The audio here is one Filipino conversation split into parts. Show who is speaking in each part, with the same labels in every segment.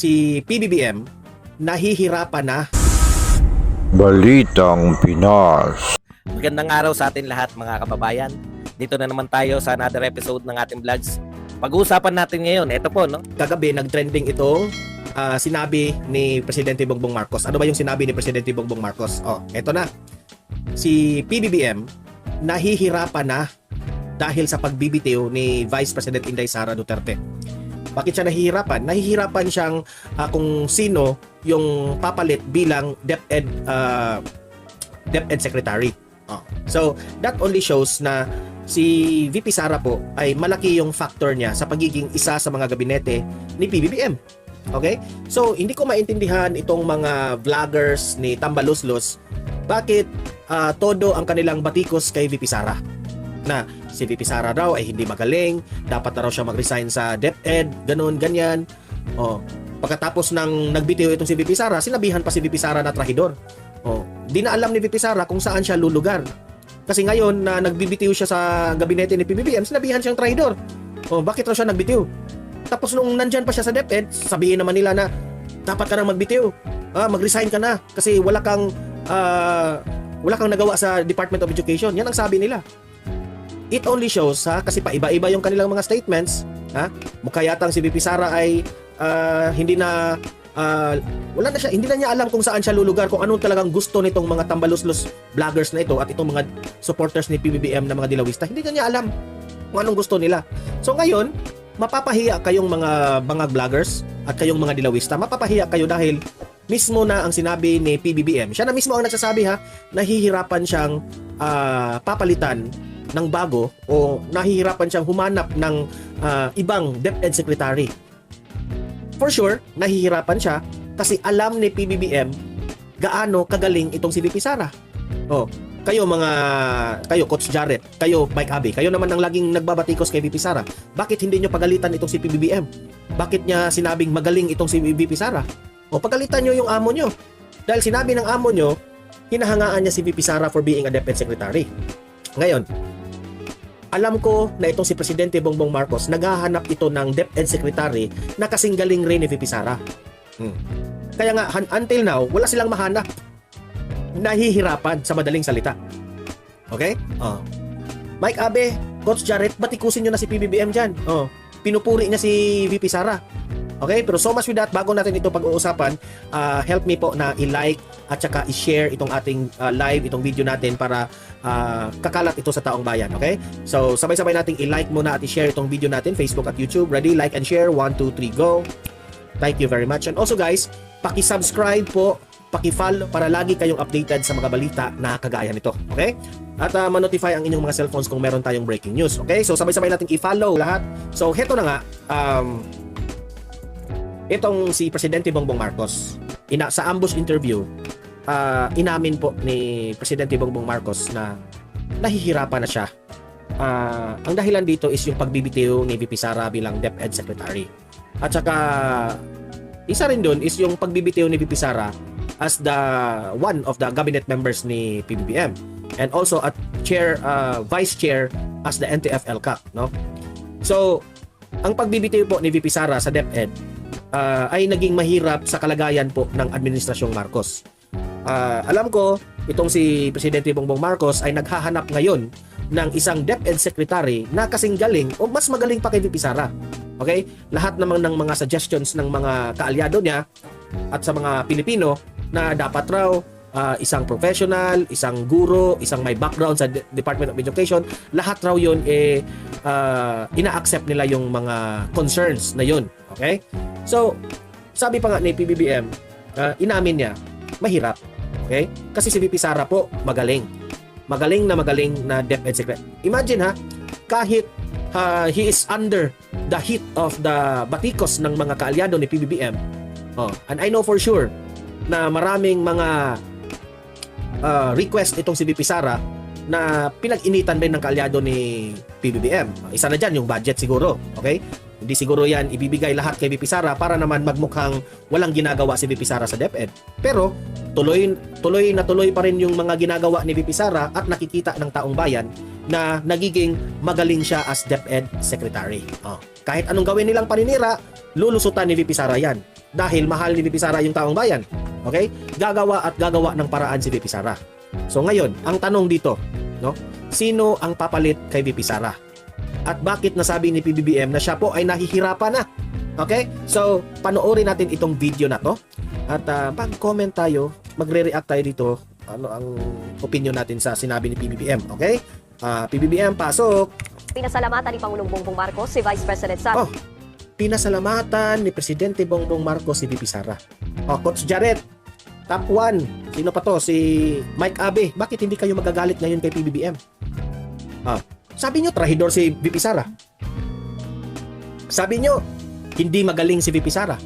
Speaker 1: si PBBM nahihirapan na.
Speaker 2: Balitang Pinas.
Speaker 3: Magandang araw sa atin lahat mga kababayan. Dito na naman tayo sa another episode ng ating vlogs. Pag-uusapan natin ngayon, ito po, no?
Speaker 1: Kagabi nag-trending itong sinabi ni Presidente Bongbong Marcos. Ano ba yung sinabi ni Presidente Bongbong Marcos? Eto na. Si PBBM nahihirapan na dahil sa pagbibitiw ni Vice President Inday Sara Duterte. Bakit siya nahihirapan? Nahihirapan siyang kung sino yung papalit bilang DepEd Secretary. So, that only shows na si VP Sara po ay malaki yung factor niya sa pagiging isa sa mga gabinete ni PBBM. Okay? So, hindi ko maintindihan itong mga vloggers ni Tambaluslos bakit todo ang kanilang batikos kay VP Sara. Na si VP Sara raw ay hindi magaling, dapat na raw siya mag-resign sa DepEd, ganun, ganyan. Pagkatapos ng nagbitiw itong si VP Sara, sinabihan pa si VP Sara na trahidor. Di na alam ni VP Sara kung saan siya lulugar. Kasi ngayon na nagbibitiw siya sa gabinete ni PBBM, sinabihan siyang trahidor. Bakit raw siya nagbitiw? Tapos nung nandyan pa siya sa DepEd, sabihin naman nila na dapat ka nang magbitiw. Mag-resign ka na kasi wala kang nagawa sa Department of Education. Yan ang sabi nila. It only shows kasi paiba-iba yung kanilang mga statements. Mukha yatang si VP Sara ay hindi na niya alam kung saan siya lulugar, kung anong talagang gusto nitong mga tambaluslos vloggers na ito at itong mga supporters ni PBBM na mga dilawista. Hindi niya alam kung anong gusto nila. So ngayon, mapapahiya kayong mga bangag vloggers at kayong mga dilawista. Mapapahiya kayo dahil mismo na ang sinabi ni PBBM. Siya na mismo ang nagsasabi nahihirapan siyang papalitan ng bago o nahihirapan siyang humanap ng ibang DepEd Secretary. For sure, nahihirapan siya kasi alam ni PBBM gaano kagaling itong si VP Sara. Kayo Coach Jarrett, kayo Mike Abe, kayo naman ang laging nagbabatikos kay VP Sara. Bakit hindi nyo pagalitan itong si PBBM? Bakit niya sinabing magaling itong si VP Sara? Pagalitan nyo yung amo nyo. Dahil sinabi ng amo nyo, hinahangaan niya si VP Sara for being a DepEd Secretary. Ngayon, alam ko na itong si Presidente Bongbong Marcos naghahanap ito ng DepEd Secretary na kasing galing rin ni VP Sara. Kaya nga, until now, wala silang mahanap. Nahihirapan sa madaling salita. Okay? Mike Abe, Coach Jarrett, batikusin nyo na si PBBM dyan. Pinupuri niya si VP Sara. Okay? Pero so much with that, bago natin ito pag-uusapan, help me po na i-like at saka i-share itong ating live, itong video natin para kakalat ito sa taong bayan. Okay? So, sabay-sabay nating i-like muna at i-share itong video natin, Facebook at YouTube. Ready? Like and share. 1, 2, 3, go! Thank you very much. And also guys, paki-subscribe po, paki-follow para lagi kayong updated sa mga balita na kagaya nito. Okay? At ma-notify ang inyong mga cellphones kung meron tayong breaking news. Okay? So, sabay-sabay nating i-follow lahat. So, heto na nga. Itong si Presidente Bongbong Marcos, sa ambush interview, inamin po ni Presidente Bongbong Marcos na nahihirapan na siya. Ang dahilan dito is yung pagbibitiw ni VP Sara bilang DepEd Secretary. At saka, isa rin dun is yung pagbibitiw ni VP Sara as one of the cabinet members ni PBBM. And also at vice chair as the NTF-ELCAC. No? So, ang pagbibitiw po ni VP Sara sa DepEd ay naging mahirap sa kalagayan po ng Administrasyong Marcos. Alam ko, itong si Presidente Bongbong Marcos ay naghahanap ngayon ng isang DepEd Secretary na kasing galing o mas magaling pa kay VP Sara. Okay? Lahat naman ng mga suggestions ng mga kaalyado niya at sa mga Pilipino na dapat raw isang professional, isang guro, isang may background sa Department of Education, lahat raw yun ina-accept nila yung mga concerns na yun. Okay? So, sabi pa nga ni PBBM, inamin niya, mahirap. Okay? Kasi si VP Sara po, magaling. Magaling na DepEd Secretary. Imagine kahit he is under the heat of the batikos ng mga kaalyado ni PBBM. And I know for sure na maraming mga request itong si VP Sara na pinag-initan din ng kaalyado ni PBBM. Isa na dyan yung budget siguro. Okay? Hindi siguro yan ibibigay lahat kay VP Sara para naman magmukhang walang ginagawa si VP Sara sa DepEd. Pero tuloy pa rin yung mga ginagawa ni VP Sara at nakikita ng taong bayan na nagiging magaling siya as DepEd Secretary. Kahit anong gawin nilang paninira, lulusutan ni VP Sara yan. dahil mahal ni VP Sara yung taong bayan. Okay? Gagawa at gagawa ng paraan si VP Sara. So ngayon, ang tanong dito, no? Sino ang papalit kay VP Sara? At bakit nasabi ni PBBM na siya po ay nahihirapan na? Okay? So, panoorin natin itong video na to. At pag-comment tayo, magre-react tayo dito. Ano ang opinion natin sa sinabi ni PBBM. Okay? PBBM, pasok!
Speaker 2: Pinasalamatan ni Pangulong Bongbong Marcos si Vice President Sara.
Speaker 1: Oh, pinasalamatan ni Presidente Bongbong Marcos si VP Sara. Coach Jared, top 1. Sino pa to? Si Mike Abe. Bakit hindi kayo magagalit ngayon kay PBBM? Sabi nyo, trahidor si VP Sara. Sabi nyo, hindi magaling si VP Sara.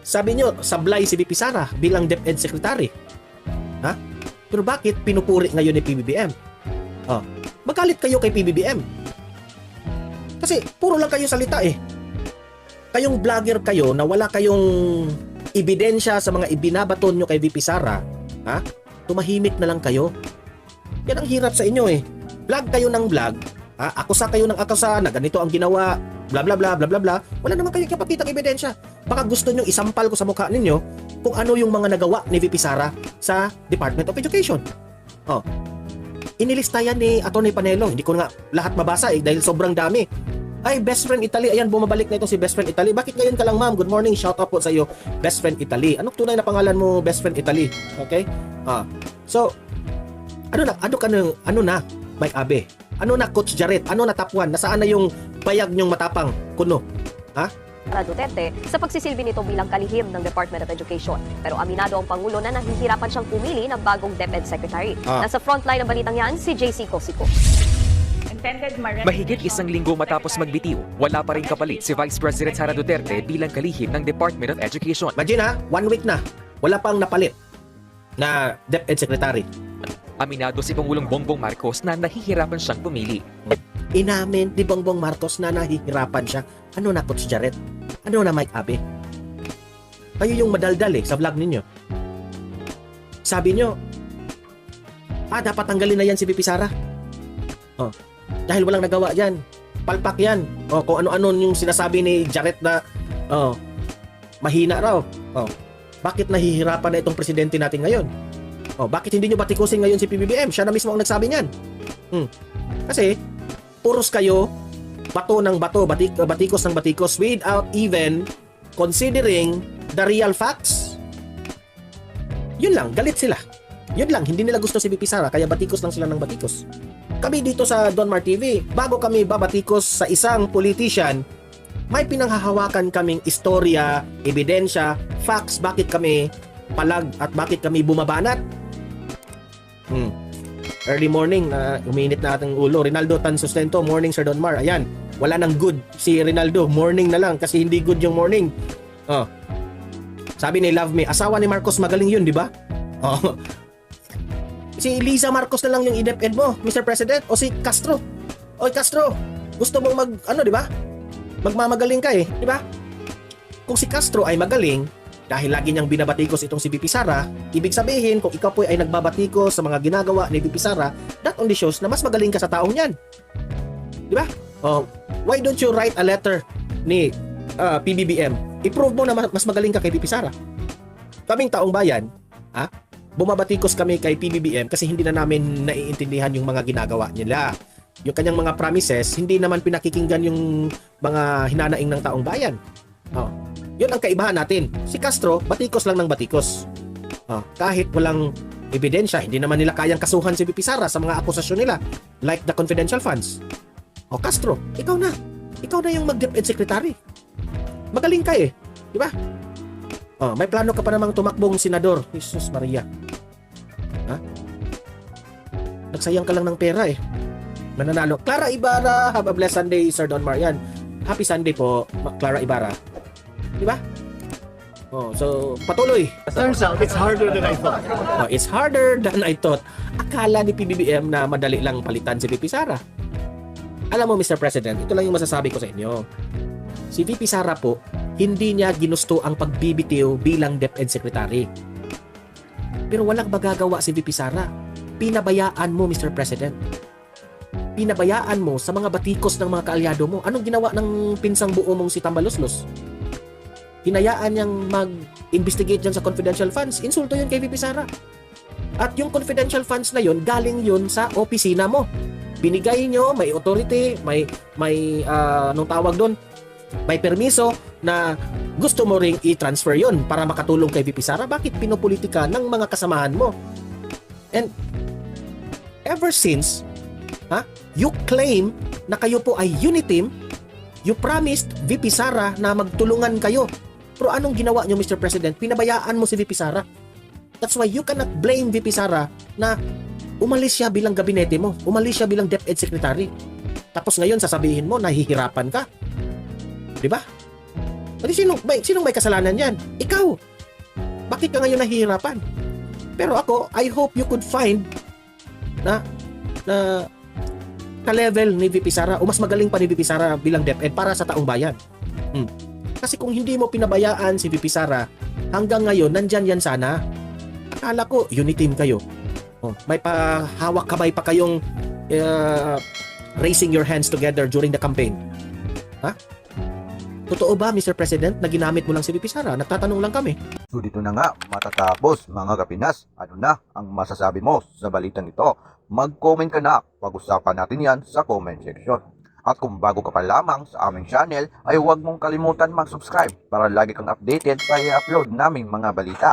Speaker 1: Sabi nyo, sablay si VP Sara bilang DepEd Secretary. Pero bakit pinupuri ngayon ni PBBM? Magalit kayo kay PBBM. Kasi puro lang kayo salita eh. Kayong vlogger kayo na wala kayong ebidensya sa mga ibinabaton nyo kay VP Sara, tumahimik na lang kayo. Yan ang hirap sa inyo eh. Vlog kayo ng vlog, akusa kayo ng akusa na ganito ang ginawa, bla bla bla bla bla bla. Wala naman kayo kapakitang ebidensya. Baka gusto nyo isampal ko sa mukha ninyo kung ano yung mga nagawa ni VP Sara sa Department of Education. Inilista yan ni Atty. Panelo. Hindi ko nga lahat mabasa dahil sobrang dami. Ay, Best Friend Italy. Ayan, bumabalik na ito si Best Friend Italy. Bakit ngayon ka lang, ma'am? Good morning. Shout out po sa iyo, Best Friend Italy. Anong tunay na pangalan mo, Best Friend Italy? Okay? So, ano na, Mike Abe? Ano na, Coach Jared? Ano na, top 1? Nasaan na yung bayag nyong matapang? Kuno?
Speaker 2: Sara Duterte sa pagsisilbi nito bilang kalihim ng Department of Education. Pero aminado ang Pangulo na nahihirapan siyang pumili ng bagong DepEd Secretary. Nasa frontline ng balitang yan, si JC Cosico.
Speaker 4: Mahigit isang linggo matapos magbitiw, wala pa rin kapalit si Vice President Sara Duterte bilang kalihim ng Department of Education.
Speaker 1: Imagine 1 week na, wala pang napalit na DepEd Secretary.
Speaker 4: Aminado si Pangulong Bongbong Marcos na nahihirapan siyang pumili.
Speaker 1: Inamin ni Bongbong Marcos na nahihirapan siya. Ano na, Coach Jared? Ano na, Mike Abe? Kayo yung madaldal sa vlog ninyo. Sabi nyo, dapat tanggalin na yan si VP Sara. Dahil walang nagawa yan. Palpak yan. Kung ano-ano yung sinasabi ni Jared na mahina raw. Bakit nahihirapan na itong presidente natin ngayon? Bakit hindi nyo batikusin ngayon si PBBM? Siya na mismo ang nagsabi niyan. Kasi, puros kayo, bato ng bato, batikos ng batikos without even considering the real facts. Yun lang, galit sila. Yun lang, hindi nila gusto si VP Sara, kaya batikos lang sila ng batikos. Kami dito sa Don Mar TV, bago kami babatikos sa isang politician, may pinanghahawakan kaming istorya, ebidensya, facts, bakit kami palag at bakit kami bumabanat. Early morning, uminit na ating ulo. Rinaldo Tan Sustento, morning Sir Don Mar. Ayan, wala nang good si Rinaldo. Morning na lang kasi hindi good yung morning. Sabi ni Love Me, asawa ni Marcos magaling yun, di ba? Si Liza Marcos na lang yung i-DepEd mo, Mr. President, o si Castro. Oy Castro, gusto mong di ba? Magmamagaling ka di ba? Kung si Castro ay magaling, dahil lagi niyang binabatikos itong si VP Sara, ibig sabihin kung ikaw po ay nagbabatikos sa mga ginagawa ni VP Sara, that only shows na mas magaling ka sa taong yan. Di ba? Why don't you write a letter ni PBBM? I-prove mo na mas magaling ka kay VP Sara. Kaming taong bayan, bumabatikos kami kay PBBM kasi hindi na namin naiintindihan yung mga ginagawa nila. Yung kanyang mga promises, hindi naman pinakikinggan yung mga hinanaing ng taong bayan. Yun ang kaibahan natin. Si Castro, batikos lang ng batikos. Kahit walang ebidensya, hindi naman nila kayang kasuhan si VP Sara sa mga akusasyon nila, like the confidential funds. Castro, ikaw na. Ikaw na yung mag-DepEd Secretary. Magaling ka di ba? May plano ka pa namang tumakbong senador. Jesus Maria. Nagsayang ka lang ng pera mananalo. Clara Ibarra, have a blessed Sunday, Sir Don Marian. Happy Sunday po, Clara Ibarra. Di ba? So, patuloy.
Speaker 5: Turns out, it's harder than I thought.
Speaker 1: It's harder than I thought. Akala ni PBBM na madali lang palitan si VP Sara. Alam mo, Mr. President, ito lang yung masasabi ko sa inyo. Si VP Sara po, hindi niya ginusto ang pagbibitiw bilang DepEd Secretary. Pero walang magagawa si VP Sara. Pinabayaan mo, Mr. President. Pinabayaan mo sa mga batikos ng mga kaalyado mo. Anong ginawa ng pinsang buo mong si Tambaloslos? hinayaan niyang mag-investigate dyan sa confidential funds, insulto yun kay VP Sara. At yung confidential funds na yun, galing yun sa opisina mo. Binigay nyo, may authority, may anong tawag doon, may permiso na gusto mo ring i-transfer yun para makatulong kay VP Sara. Bakit pinopolitika ng mga kasamahan mo? And ever since, you claim na kayo po ay uniteam, you promised VP Sara na magtulungan kayo. Pero anong ginawa nyo, Mr. President? Pinabayaan mo si VP Sara. That's why you cannot blame VP Sara na umalis siya bilang gabinete mo. Umalis siya bilang DepEd Secretary. Tapos ngayon sasabihin mo, nahihirapan ka. Di ba? Sinong may kasalanan yan? Ikaw. Bakit ka ngayon nahihirapan? Pero ako, I hope you could find na ka-level ni VP Sara o mas magaling pa ni VP Sara bilang DepEd para sa taong bayan. Kasi kung hindi mo pinabayaan si VP Sara, hanggang ngayon, nandyan yan sana. Akala ko, uniteam kayo. May pahawak kamay pa kayong raising your hands together during the campaign. Totoo ba, Mr. President, na ginamit mo lang si VP Sara? Nagtatanong lang kami.
Speaker 6: So dito na nga matatapos mga kapinas. Ano na ang masasabi mo sa balitang ito? Mag-comment ka na. Pag-usapan natin yan sa comment section. At kung bago ka pa lamang sa aming channel, ay huwag mong kalimutan mag-subscribe para lagi kang updated sa i-upload naming mga balita.